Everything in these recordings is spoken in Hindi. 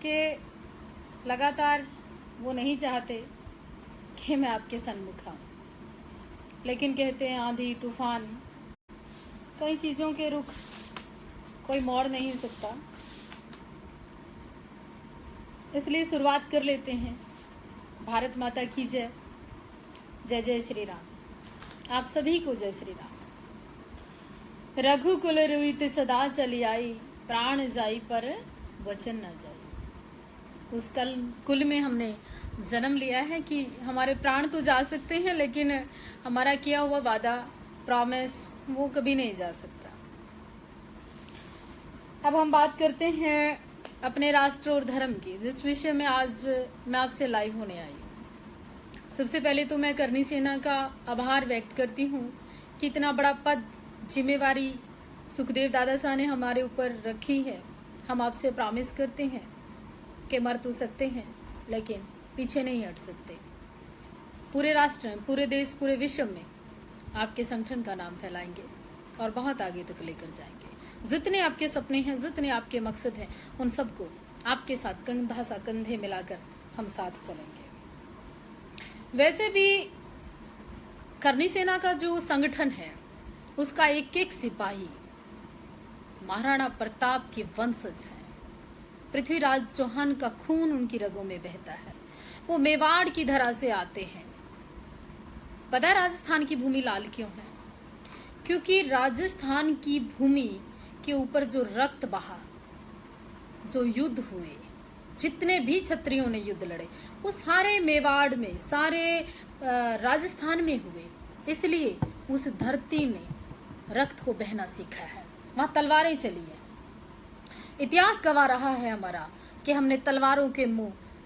कि लगातार वो नहीं चाहते कि मैं आपके सन्मुख आऊँ, लेकिन कहते हैं आंधी तूफान कई चीज़ों के रुख कोई मोड़ नहीं सकता। इसलिए शुरुआत कर लेते हैं। भारत माता की जय। जय जय श्री राम। आप सभी को जय श्री राम। रघुकुल रुइत सदा चली आई, प्राण जाई पर वचन न जाई। उस कुल में हमने जन्म लिया है कि हमारे प्राण तो जा सकते हैं, लेकिन हमारा किया हुआ वादा, प्रॉमिस, वो कभी नहीं जा सकता। अब हम बात करते हैं अपने राष्ट्र और धर्म की, जिस विषय में आज मैं आपसे लाइव होने आई हूँ। सबसे पहले तो मैं करनी सेना का आभार व्यक्त करती हूँ कि इतना बड़ा पद, जिम्मेवारी सुखदेव दादा साहब ने हमारे ऊपर रखी है। हम आपसे प्रॉमिस करते हैं कि मर तो सकते हैं, लेकिन पीछे नहीं हट सकते। पूरे राष्ट्र में, पूरे देश, पूरे विश्व में आपके संगठन का नाम फैलाएंगे और बहुत आगे तक लेकर जाएंगे। जितने आपके सपने हैं, जितने आपके मकसद हैं, उन सबको आपके साथ कंधा सा कंधे मिलाकर हम साथ चलेंगे। वैसे भी करनी सेना का जो संगठन है, उसका एक एक सिपाही महाराणा प्रताप के वंशज है। पृथ्वीराज चौहान का खून उनकी रगों में बहता है। वो मेवाड़ की धरा से आते हैं। पता है राजस्थान की भूमि लाल क्यों है? क्योंकि राजस्थान की भूमि के ऊपर जो रक्त बहा, जो युद्ध हुए, जितने भी क्षत्रियों ने युद्ध लड़े, वो सारे मेवाड़ में, सारे राजस्थान में हुए। इसलिए उस धरती ने रक्त को बहना सीखा है। वहां तलवारें चली है। इतिहास गवाह रहा है हमारा कि हमने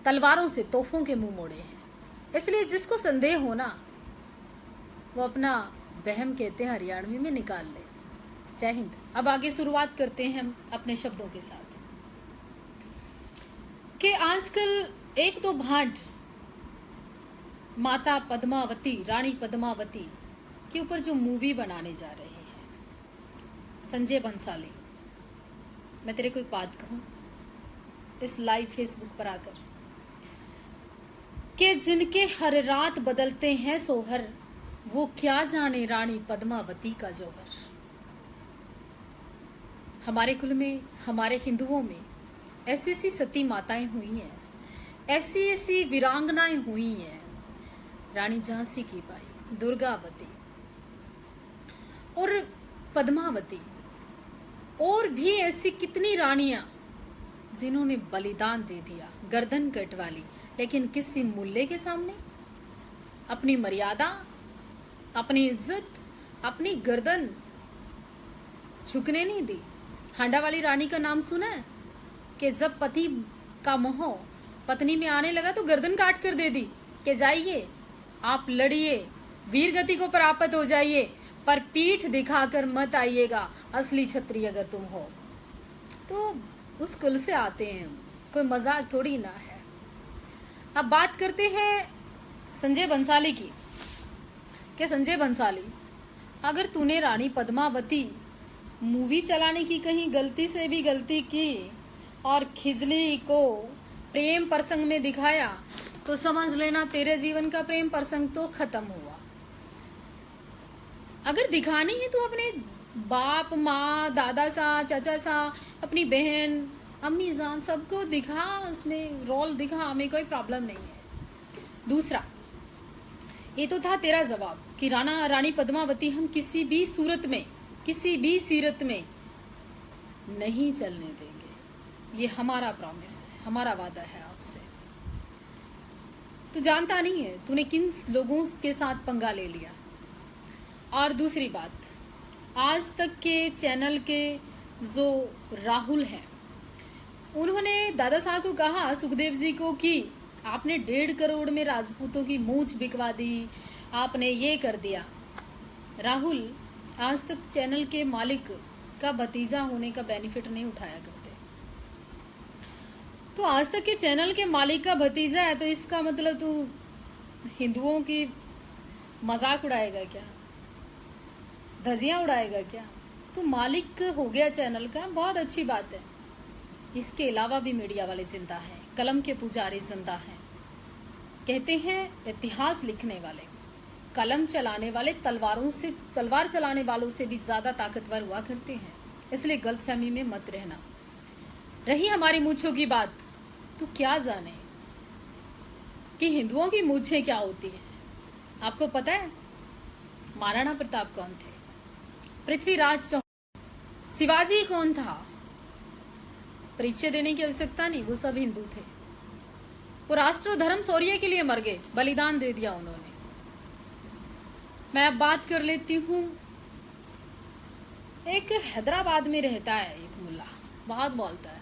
तलवारों से तोपों के मुंह मोड़े हैं। इसलिए जिसको संदेह हो ना, वो अपना बहम, कहते हैं हरियाणवी में, निकाल ले। जय हिंद। अब आगे शुरुआत करते हैं हम अपने शब्दों के साथ कि आजकल एक तो भाट माता पद्मावती, रानी पद्मावती के ऊपर जो मूवी बनाने जा रहे हैं संजय बंसाली, मैं तेरे को एक बात कहूं इस लाइव फेसबुक पर आकर, कि जिनके हर रात बदलते हैं सोहर, वो क्या जाने रानी पद्मावती का जौहर। हमारे कुल में, हमारे हिंदुओं में ऐसी ऐसी सती माताएं हुई हैं, ऐसी ऐसी वीरांगनाएं हुई हैं। रानी झांसी की बाई, दुर्गावती और पद्मावती, और भी ऐसी कितनी रानियां जिन्होंने बलिदान दे दिया, गर्दन कटवा ली, लेकिन किसी मूल्य के सामने अपनी मर्यादा, अपनी इज्जत, अपनी गर्दन झुकने नहीं दी। हांडा वाली रानी का नाम सुना है कि जब पति का मोह पत्नी में आने लगा तो गर्दन काट कर दे दी कि जाइए, आप लड़िए, वीर गति को प्राप्त हो जाइए, पर पीठ दिखाकर मत आइएगा, असली क्षत्रिय अगर तुम हो। तो उस कुल से आते हैं, कोई मजाक थोड़ी ना है। अब बात करते हैं संजय बंसाली की, कि संजय बंसाली, अगर तूने रानी पद्मावती मूवी चलाने की कहीं गलती से भी गलती की और खिजली को प्रेम प्रसंग में दिखाया, तो समझ लेना तेरे जीवन का प्रेम प्रसंग तो खत्म हुआ। अगर दिखानी है तो अपने बाप, माँ, दादा सा, चाचा सा, अपनी बहन, अम्मी जान, सबको दिखा, उसमें रोल दिखा, हमें कोई प्रॉब्लम नहीं है। दूसरा, ये तो था तेरा जवाब कि रानी पद्मावती हम किसी भी सूरत में, किसी भी सीरत में नहीं चलने देंगे। ये हमारा प्रॉमिस है, हमारा वादा है आपसे। तू जानता नहीं है तूने किन लोगों के साथ पंगा ले लिया। और दूसरी बात, आज तक के चैनल के जो राहुल हैं, उन्होंने दादा साहब को कहा, सुखदेव जी को, कि आपने 1.5 करोड़ में राजपूतों की मूंछ बिकवा दी, आपने ये कर दिया। राहुल आज तक चैनल के मालिक का भतीजा होने का बेनिफिट नहीं उठाया करते। तो आज तक के चैनल के मालिक का भतीजा है, तो इसका मतलब तू हिंदुओं की मजाक उड़ाएगा क्या, धजियां उड़ाएगा क्या? तू मालिक हो गया चैनल का, बहुत अच्छी बात है। इसके अलावा भी मीडिया वाले जिंदा हैं, कलम के पुजारी जिंदा हैं। कहते हैं इतिहास लिखने वाले, कलम चलाने वाले तलवार चलाने वालों से भी ज्यादा ताकतवर हुआ करते हैं। इसलिए गलतफहमी में मत रहना। रही हमारी मूंछों की बात, तो क्या जाने कि हिंदुओं की मूंछें क्या होती हैं। आपको पता है महाराणा प्रताप कौन थे? पृथ्वीराज चौहान। शिवाजी कौन था? परिचय देने की आवश्यकता नहीं, वो सब हिंदू थे। वो राष्ट्र और धर्म शौर्य के लिए मर गए, बलिदान दे दिया उन्होंने। मैं अब बात कर लेती हूँ। एक हैदराबाद में रहता है एक मुल्ला, बहुत बोलता है,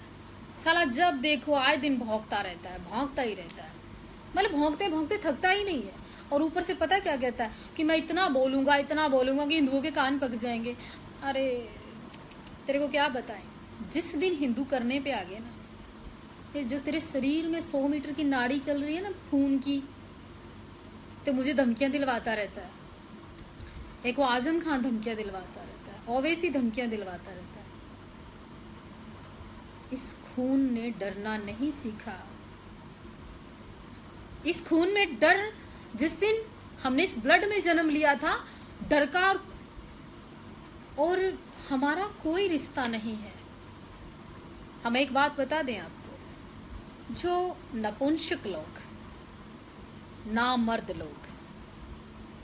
साला जब देखो आए दिन भौंकता रहता है, भौंकता ही रहता है। मतलब भौंकते भौंकते थकता ही नहीं है। और ऊपर से पता क्या कहता है कि मैं इतना बोलूंगा कि हिंदुओं के कान पक जाएंगे। अरे तेरे को क्या बताएं, जिस दिन हिंदू करने पे आ गए ना, जो तेरे शरीर में 100 मीटर की नाड़ी चल रही है ना खून की, तो मुझे धमकियां दिलवाता रहता है। एक वो आजम खान धमकियां दिलवाता रहता है, ओवैसी धमकियां दिलवाता रहता है। इस खून ने डरना नहीं सीखा। इस खून में डर, जिस दिन हमने इस ब्लड में जन्म लिया था, डर का और हमारा कोई रिश्ता नहीं है। हम एक बात बता दें आपको, जो नपुंसक लोग, नामर्द लोग,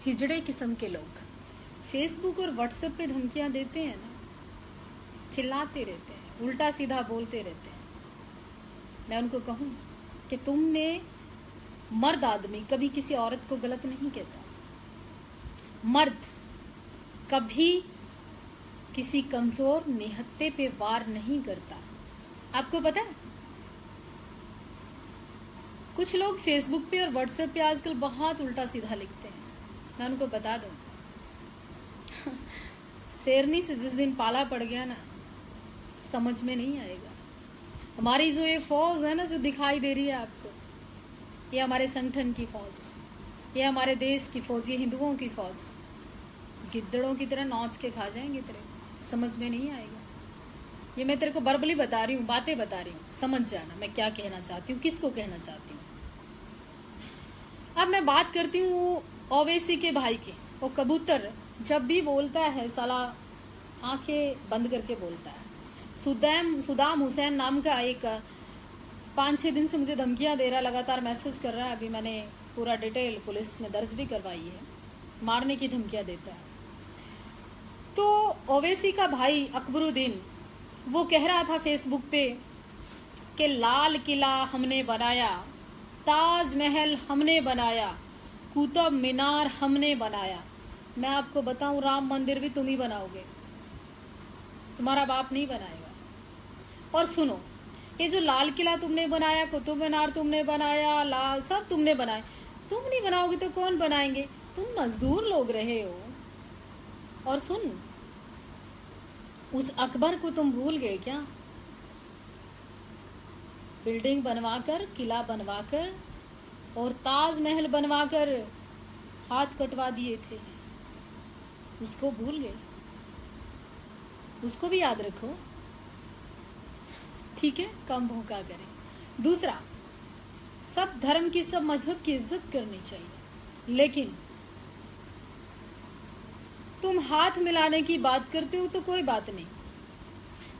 हिजड़े किस्म के लोग फेसबुक और व्हाट्सएप पे धमकियां देते हैं ना, चिल्लाते रहते हैं, उल्टा सीधा बोलते रहते हैं, मैं उनको कहूं कि तुम में मर्द आदमी कभी किसी औरत को गलत नहीं कहता। मर्द कभी किसी कमजोर निहत्ते पे वार नहीं करता। आपको पता है कुछ लोग फेसबुक पे और व्हाट्सएप पे आजकल बहुत उल्टा सीधा लिखते हैं। मैं उनको बता दूं, शेरनी से जिस दिन पाला पड़ गया ना, समझ में नहीं आएगा। हमारी जो ये फौज है ना, जो दिखाई दे रही है आपको, ये हमारे संगठन की फौज, ये हमारे देश की फौज, ये हिंदुओं की फौज, गिद्दड़ों की तरह नौच के खा जाएंगे तेरे, समझ में नहीं आएगा। ये मैं तेरे को बर्बली बता रही हूँ, बातें बता रही हूँ, समझ जाना मैं क्या कहना चाहती हूँ, किसको कहना चाहती हूँ। अब मैं बात करती हूँ ओवैसी के भाई की। वो कबूतर जब भी बोलता है साला आंखें बंद करके बोलता है। सुदाम हुसैन नाम का एक 5-6 दिन से मुझे धमकियां दे रहा है, लगातार मैसेज कर रहा है। अभी मैंने पूरा डिटेल पुलिस में दर्ज भी करवाई है, मारने की धमकियां देता है। तो ओवैसी का भाई अकबरुद्दीन वो कह रहा था फेसबुक पे कि लाल किला हमने बनाया, ताजमहल हमने बनाया, कुतुब मीनार हमने बनाया। मैं आपको बताऊं, राम मंदिर भी तुम ही बनाओगे, तुम्हारा बाप नहीं बनाएगा। और सुनो, ये जो लाल किला तुमने बनाया, कुतुब मीनार तुमने बनाया, सब तुमने बनाया, तुम नहीं बनाओगे तो कौन बनाएंगे? तुम मजदूर लोग रहे हो। और सुन, उस अकबर को तुम भूल गए क्या? बिल्डिंग बनवाकर, किला बनवाकर और ताजमहल बनवाकर हाथ कटवा दिए थे, उसको भूल गए? उसको भी याद रखो, ठीक है? कम भौंका करें। दूसरा, सब धर्म की, सब मजहब की इज्जत करनी चाहिए, लेकिन तुम हाथ मिलाने की बात करते हो तो कोई बात नहीं,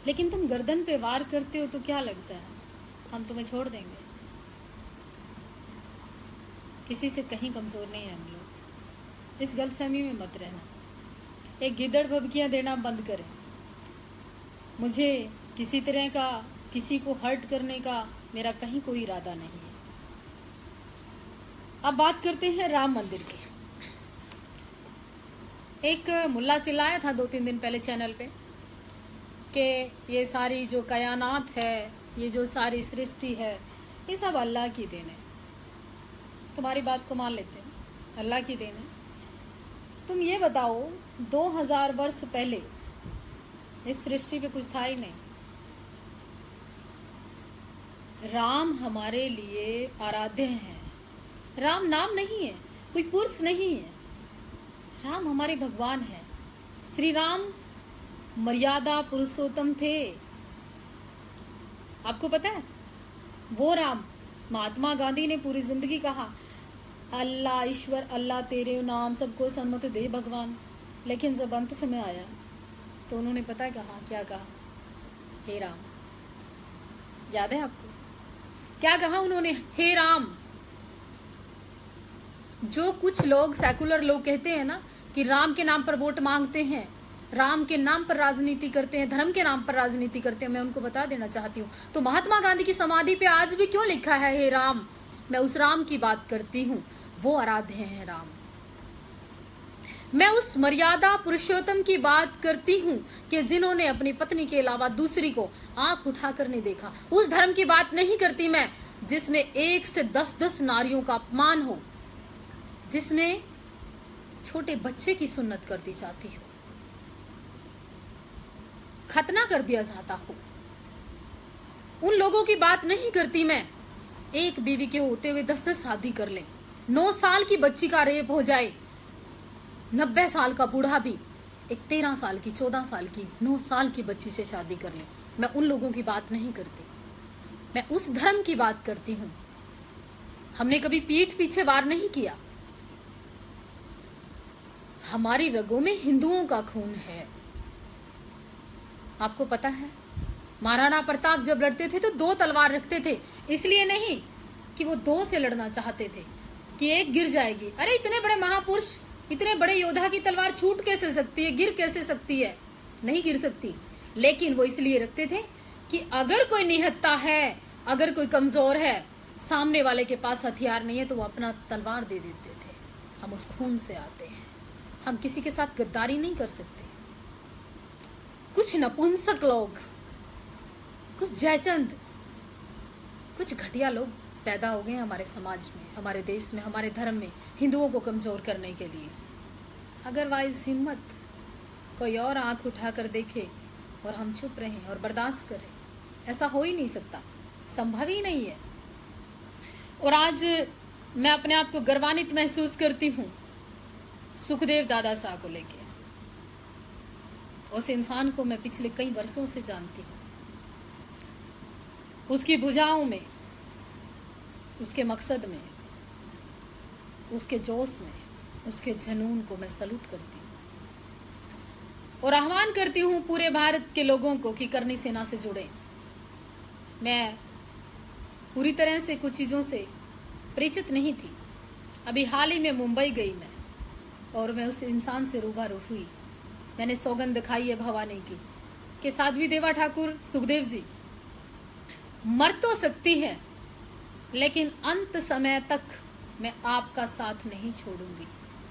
लेकिन तुम गर्दन पे वार करते हो तो क्या लगता है हम तुम्हें छोड़ देंगे? किसी से कहीं कमजोर नहीं है हम लोग। इस गलतफहमी में मत रहना। एक गिदड़ भभकियां देना बंद करें। मुझे किसी तरह का, किसी को हर्ट करने का मेरा कहीं कोई इरादा नहीं है। अब बात करते हैं राम मंदिर की। एक मुल्ला चिल्लाया था 2-3 दिन पहले चैनल पे कि ये सारी जो कायनात है, ये जो सारी सृष्टि है, ये सब अल्लाह की देन है। तुम्हारी बात को मान लेते हैं, अल्लाह की देन है। तुम ये बताओ, 2000 वर्ष पहले इस सृष्टि पे कुछ था ही नहीं। राम हमारे लिए आराध्य हैं। राम नाम नहीं है, कोई पुरुष नहीं है। राम हमारे भगवान हैं। श्री राम मर्यादा पुरुषोत्तम थे। आपको पता है, वो राम महात्मा गांधी ने पूरी जिंदगी कहा अल्लाह ईश्वर अल्लाह तेरे नाम सबको सन्मति दे भगवान, लेकिन जब अंत समय आया तो उन्होंने पता कहा क्या कहा, हे राम। याद है आपको क्या कहा उन्होंने, हे राम। जो कुछ लोग सेकुलर लोग कहते हैं ना कि राम के नाम पर वोट मांगते हैं, राम के नाम पर राजनीति करते हैं, धर्म के नाम पर राजनीति करते हैं, मैं उनको बता देना चाहती हूँ, तो महात्मा गांधी की समाधि पे आज भी क्यों लिखा है हे राम। मैं उस राम की बात करती हूँ, वो आराध्य हैं राम। मैं उस मर्यादा पुरुषोत्तम की बात करती हूँ कि जिन्होंने अपनी पत्नी के अलावा दूसरी को आंख उठाकर नहीं देखा। उस धर्म की बात नहीं करती मैं जिसमें 1 से 10 नारियों का अपमान हो, जिसमें छोटे बच्चे की सुन्नत कर दी जाती हो, खतना कर दिया जाता हो। उन लोगों की बात नहीं करती मैं, एक बीवी के होते हुए 10 शादी कर ले, 9 साल की बच्ची का रेप हो जाए, 90 साल का बूढ़ा भी एक 13 साल की 14 साल की 9 साल की बच्ची से शादी कर ले। मैं उन लोगों की बात नहीं करती, मैं उस धर्म की बात करती हूं। हमने कभी पीठ पीछे वार नहीं किया, हमारी रगों में हिंदुओं का खून है। आपको पता है महाराणा प्रताप जब लड़ते थे तो 2 तलवार रखते थे, इसलिए नहीं कि वो 2 से लड़ना चाहते थे कि एक गिर जाएगी। अरे इतने बड़े महापुरुष, इतने बड़े योद्धा की तलवार छूट कैसे सकती है, गिर कैसे सकती है, नहीं गिर सकती। लेकिन वो इसलिए रखते थे कि अगर कोई निहत्ता है, अगर कोई कमजोर है, सामने वाले के पास हथियार नहीं है, तो वो अपना तलवार दे देते थे। हम उस खून से आते हैं, हम किसी के साथ गद्दारी नहीं कर सकते। कुछ नपुंसक लोग, कुछ जयचंद, कुछ घटिया लोग पैदा हो गए हमारे समाज में, हमारे देश में, हमारे धर्म में, हिंदुओं को कमजोर करने के लिए। अदरवाइज हिम्मत कोई और आंख उठाकर देखे और हम चुप रहें और बर्दाश्त करें, ऐसा हो ही नहीं सकता, संभव ही नहीं है। और आज मैं अपने आप को गर्वान्वित महसूस करती हूँ सुखदेव दादा साहब को लेके। उस इंसान को मैं पिछले कई वर्षों से जानती हूँ, उसकी भुजाओं में, उसके मकसद में, उसके जोश में, उसके जुनून को मैं सलूट करती हूँ और आह्वान करती हूँ पूरे भारत के लोगों को कि करनी सेना से जुड़ें। मैं पूरी तरह से कुछ चीज़ों से परिचित नहीं थी, अभी हाल ही में मुंबई गई मैं और मैं उस इंसान से रूबरू हुई। मैंने सौगंध खाई है भवानी की कि साध्वी देवा ठाकुर सुखदेव जी, मर तो सकती है लेकिन अंत समय तक मैं आपका साथ नहीं छोड़ूंगी,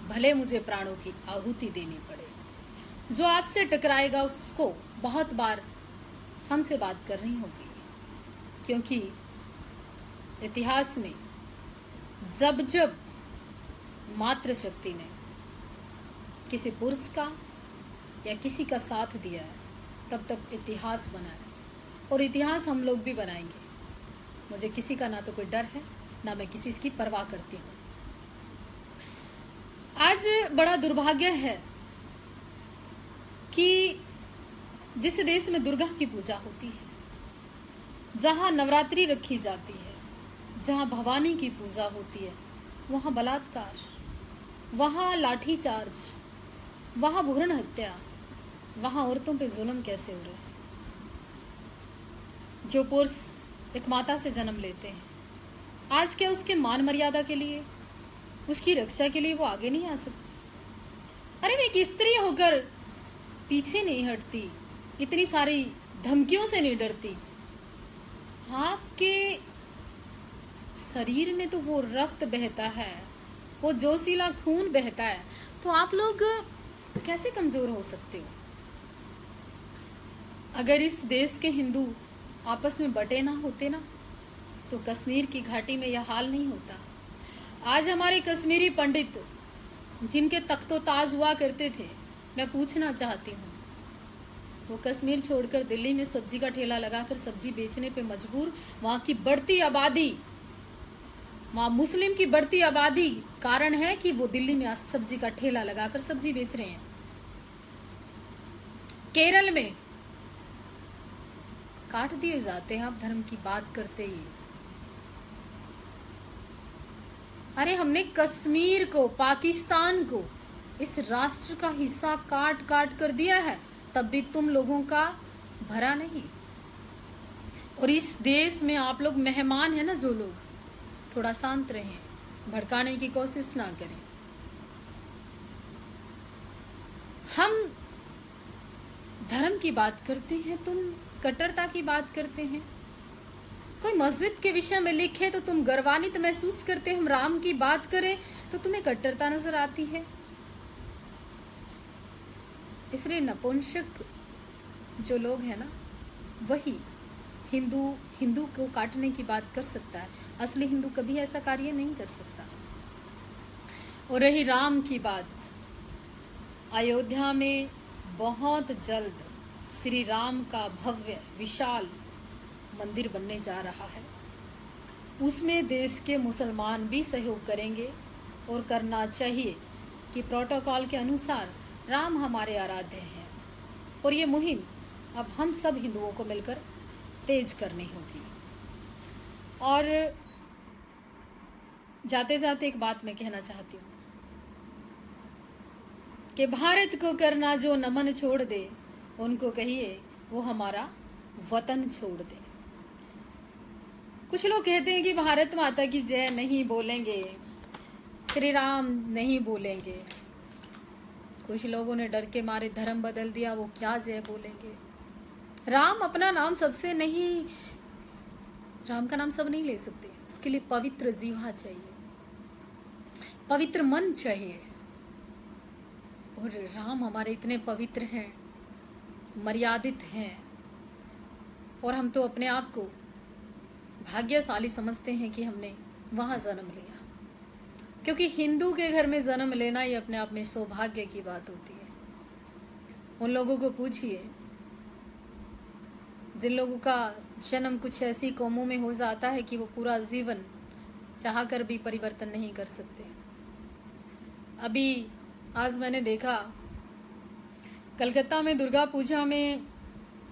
भले मुझे प्राणों की आहुति देनी पड़े। जो आपसे टकराएगा उसको बहुत बार हमसे बात करनी होगी, क्योंकि इतिहास में जब जब मातृशक्ति ने किसी पुरुष का या किसी का साथ दिया है, तब तब इतिहास बना है और इतिहास हम लोग भी बनाएंगे। मुझे किसी का ना तो कोई डर है, ना मैं किसी की परवाह करती हूँ। आज बड़ा दुर्भाग्य है कि जिस देश में दुर्गा की पूजा होती है, जहाँ नवरात्रि रखी जाती है, जहाँ भवानी की पूजा होती है, वहाँ बलात्कार, वहाँ लाठीचार्ज, वहाँ भ्रूण हत्या, वहाँ औरतों पे जुल्म कैसे हो रहा है। जो पुरुष एक माता से जन्म लेते हैं, आज क्या उसके मान मर्यादा के लिए, उसकी रक्षा के लिए वो आगे नहीं आ सकती। अरे मैं एक स्त्री होकर पीछे नहीं हटती, इतनी सारी धमकियों से नहीं डरती। आपके शरीर में तो वो रक्त बहता है, वो जोशीला खून बहता है, तो आप लोग कैसे कमजोर हो सकते हो। अगर इस देश के हिंदू आपस में बटे ना होते ना, तो कश्मीर की घाटी में यह हाल नहीं होता। आज हमारे कश्मीरी पंडित जिनके तख्तो ताज हुआ करते थे, मैं पूछना चाहती हूँ, वो कश्मीर छोड़कर दिल्ली में सब्जी का ठेला लगाकर सब्जी बेचने पे मजबूर। वहाँ की बढ़ती आबादी, वहाँ मुस्लिम की बढ़ती आबादी कारण है कि वो दिल्ली में आज सब्जी का ठेला लगाकर सब्जी बेच रहे हैं। केरल में काट दिए जाते हैं आप धर्म की बात करते ही। अरे हमने कश्मीर को, पाकिस्तान को, इस राष्ट्र का हिस्सा काट काट कर दिया है, तब भी तुम लोगों का भरा नहीं। और इस देश में आप लोग मेहमान हैं ना, जो लोग, थोड़ा शांत रहें, भड़काने की कोशिश ना करें। हम धर्म की बात करते हैं, तुम कट्टरता की बात करते हैं। कोई मस्जिद के विषय में लिखे तो तुम गर्वान्वित महसूस करते हैं, हम राम की बात करें तो तुम्हें कट्टरता नजर आती है। इसलिए नपुंसक जो लोग हैं ना, वही हिंदू को काटने की बात कर सकता है। असली हिंदू कभी ऐसा कार्य नहीं कर सकता। और रही राम की बात, अयोध्या में बहुत जल्द श्री राम का भव्य विशाल मंदिर बनने जा रहा है। उसमें देश के मुसलमान भी सहयोग करेंगे और करना चाहिए कि प्रोटोकॉल के अनुसार राम हमारे आराध्य हैं। और ये मुहिम अब हम सब हिंदुओं को मिलकर तेज करनी होगी। और जाते जाते एक बात मैं कहना चाहती हूँ कि भारत को करना जो नमन छोड़ दे, उनको कहिए वो हमारा वतन छोड़ दे। कुछ लोग कहते हैं कि भारत माता की जय नहीं बोलेंगे, श्री राम नहीं बोलेंगे। कुछ लोगों ने डर के मारे धर्म बदल दिया, वो क्या जय बोलेंगे। राम अपना नाम सबसे नहीं, राम का नाम सब नहीं ले सकते। उसके लिए पवित्र जीवा चाहिए, पवित्र मन चाहिए। और राम हमारे इतने पवित्र हैं, मर्यादित हैं, और हम तो अपने आप को भाग्यशाली समझते हैं कि हमने वहां जन्म लिया। क्योंकि हिंदू के घर में जन्म लेना ही अपने आप में सौभाग्य की बात होती है। उन लोगों को पूछिए जिन लोगों का जन्म कुछ ऐसी कौमों में हो जाता है कि वो पूरा जीवन चाहकर भी परिवर्तन नहीं कर सकते। अभी आज मैंने देखा कलकत्ता में दुर्गा पूजा में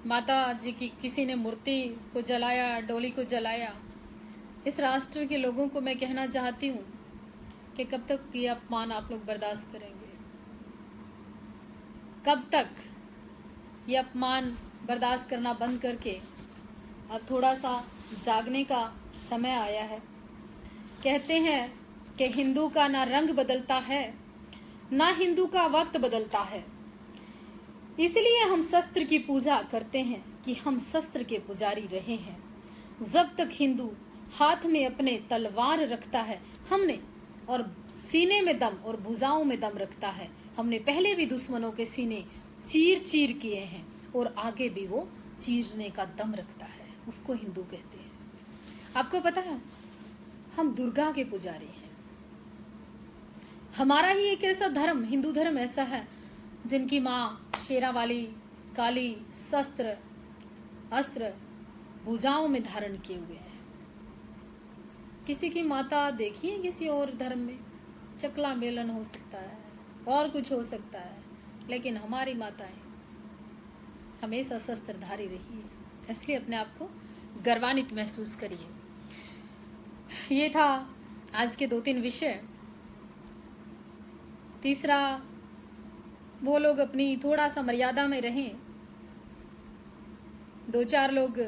माता जी की किसी ने मूर्ति को जलाया, डोली को जलाया। इस राष्ट्र के लोगों को मैं कहना चाहती हूँ कि कब तक ये अपमान आप लोग बर्दाश्त करेंगे? कब तक ये अपमान बर्दाश्त करना बंद करके अब थोड़ा सा जागने का समय आया है। कहते हैं कि हिंदू का ना रंग बदलता है, ना हिंदू का वक्त बदलता है। इसलिए हम शस्त्र की पूजा करते हैं कि हम शस्त्र के पुजारी रहे हैं। जब तक हिंदू हाथ में अपने तलवार रखता है हमने, और सीने में दम और भुजाओं में दम रखता है, हमने पहले भी दुश्मनों के सीने चीर चीर किए हैं और आगे भी वो चीरने का दम रखता है, उसको हिंदू कहते हैं। आपको पता है हम दुर्गा के पुजारी हैं। हमारा ही एक ऐसा धर्म, हिंदू धर्म ऐसा है जिनकी माँ शेरावाली काली शस्त्र अस्त्र भुजाओं में धारण किए हुए हैं। किसी की माता देखिए किसी और धर्म में चकला मेलन हो सकता है और कुछ हो सकता है, लेकिन हमारी माताएं हमेशा शस्त्रधारी रही है। इसलिए अपने आप को गर्वान्वित महसूस करिए। ये था आज के 2-3 विषय। तीसरा, वो लोग अपनी थोड़ा सा मर्यादा में रहें। 2-4 लोग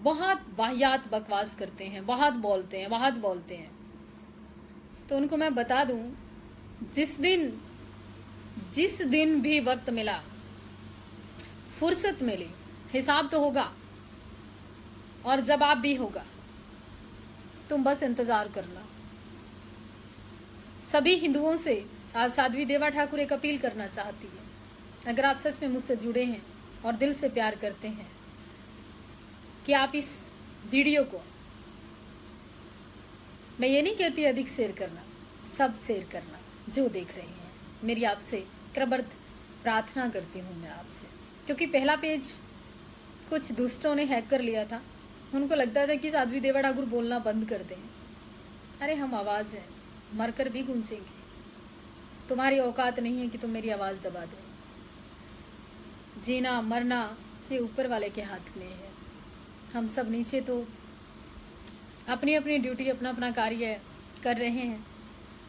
बहुत वाहियात बकवास करते हैं, बहुत बोलते हैं, तो उनको मैं बता दूं, जिस दिन भी वक्त मिला, फुर्सत मिली, हिसाब तो होगा और जवाब भी होगा। तुम बस इंतजार करना। सभी हिंदुओं से आज साध्वी देवा ठाकुर एक अपील करना चाहती है। अगर आप सच में मुझसे जुड़े हैं और दिल से प्यार करते हैं, कि आप इस वीडियो को, मैं ये नहीं कहती अधिक शेयर करना, सब शेयर करना जो देख रहे हैं। मेरी आपसे कृतज्ञ प्रार्थना करती हूँ मैं आपसे, क्योंकि पहला पेज कुछ दुष्टों ने हैक कर लिया था। उनको लगता था कि साध्वी देवा ठाकुर बोलना बंद कर दें। अरे हम आवाज़ हैं, मरकर भी गूंजेंगे। तुम्हारी औकात नहीं है कि तुम मेरी आवाज़ दबा दो। जीना मरना ये ऊपर वाले के हाथ में है। हम सब नीचे तो अपनी अपनी ड्यूटी, अपना अपना कार्य कर रहे हैं।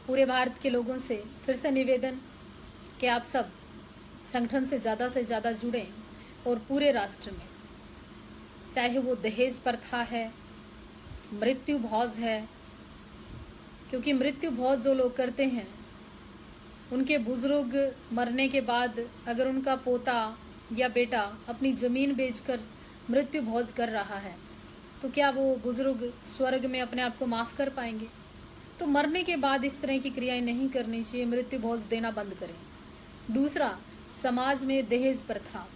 पूरे भारत के लोगों से फिर से निवेदन कि आप सब संगठन से ज़्यादा जुड़ें और पूरे राष्ट्र में, चाहे वो दहेज प्रथा है, मृत्यु भोज है, क्योंकि मृत्यु भोज जो लोग करते हैं उनके बुजुर्ग मरने के बाद अगर उनका पोता या बेटा अपनी ज़मीन बेचकर मृत्यु भोज कर रहा है तो क्या वो बुजुर्ग स्वर्ग में अपने आप को माफ़ कर पाएंगे? तो मरने के बाद इस तरह की क्रियाएं नहीं करनी चाहिए, मृत्यु भोज देना बंद करें। दूसरा, समाज में दहेज प्रथा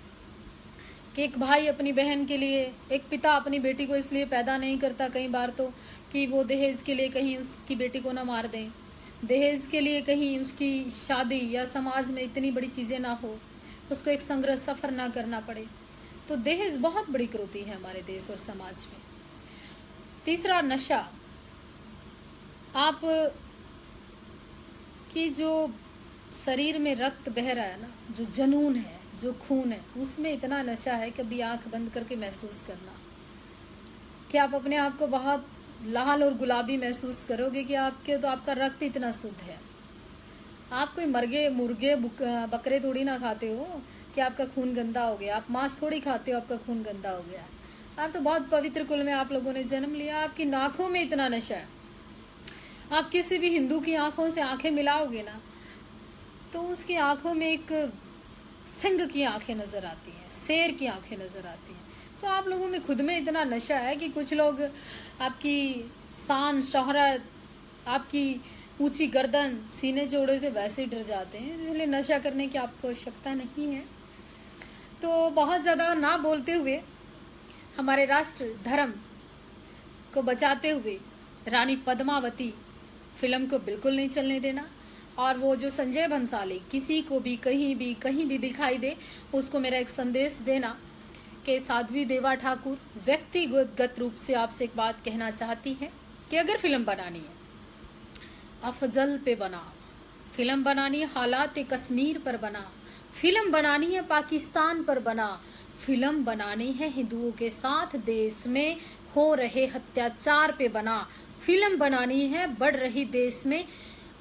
कि एक भाई अपनी बहन के लिए, एक पिता अपनी बेटी को इसलिए पैदा नहीं करता कई बार तो कि वो दहेज के लिए कहीं उसकी बेटी को ना मार दें, दहेज के लिए कहीं उसकी शादी या समाज में इतनी बड़ी चीज़ें ना हो, उसको एक संघर्ष सफ़र ना करना पड़े। तो दहेज बहुत बड़ी क्रूरता है हमारे देश और समाज में। तीसरा, नशा। आप की जो शरीर में रक्त बह रहा है ना, जो जुनून है, जो खून है, उसमें इतना नशा है, कभी आंख बंद करके महसूस करना कि आप अपने आप को बहुत लाल और गुलाबी महसूस करोगे कि आपका रक्त इतना शुद्ध है। आप कोई मुर्गे बकरे थोड़ी ना खाते हो कि आपका खून गंदा हो गया, आप मांस थोड़ी खाते हो आपका खून गंदा हो गया। आप तो बहुत पवित्र कुल में आप लोगों ने जन्म लिया, आपकी आंखों में इतना नशा है। आप किसी भी हिंदू की आंखों से आंखें मिलाओगे ना तो उसकी आंखों में एक सिंह की आंखें नजर आती हैं, शेर की आंखें नजर आती हैं। तो आप लोगों में खुद में इतना नशा है कि कुछ लोग आपकी शान शोहरत, आपकी ऊंची गर्दन, सीने जोड़े से वैसे ही डर जाते हैं, इसलिए नशा करने की आपको आवश्यकता नहीं है। तो बहुत ज़्यादा ना बोलते हुए, हमारे राष्ट्र धर्म को बचाते हुए रानी पद्मावती फिल्म को बिल्कुल नहीं चलने देना। और वो जो संजय भंसाली किसी को भी कहीं भी दिखाई दे, उसको मेरा एक संदेश देना कि साध्वी देवा ठाकुर व्यक्तिगत रूप से आपसे एक बात कहना चाहती है कि अगर फिल्म बनानी है अफजल पे बना, फिल्म बनानी है हालात कश्मीर पर बना, फिल्म बनानी है पाकिस्तान पर बना, फिल्म बनानी है हिंदुओं के साथ देश में हो रहे अत्याचार पे बना, फिल्म बनानी है बढ़ रही देश में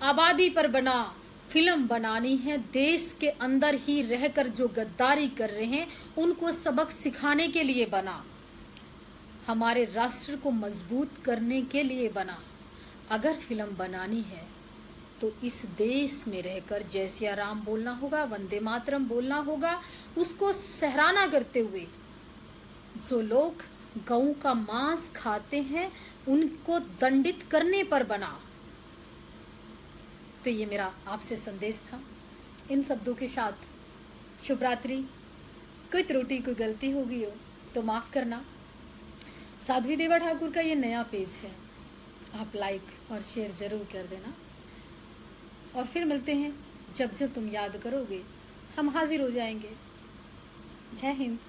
आबादी पर बना, फिल्म बनानी है देश के अंदर ही रहकर जो गद्दारी कर रहे हैं उनको सबक सिखाने के लिए बना, हमारे राष्ट्र को मजबूत करने के लिए बना। अगर फिल्म बनानी है तो इस देश में रहकर जय सिया राम बोलना होगा, वंदे मातरम बोलना होगा, उसको सहराना करते हुए जो लोग गऊ का मांस खाते हैं उनको दंडित करने पर बना। तो ये मेरा आपसे संदेश था। इन शब्दों के साथ शुभ रात्रि। कोई त्रुटि कोई गलती होगी हो तो माफ़ करना। साध्वी देवा ठाकुर का ये नया पेज है, आप लाइक और शेयर ज़रूर कर देना। और फिर मिलते हैं, जब जब तुम याद करोगे हम हाजिर हो जाएंगे। जय हिंद।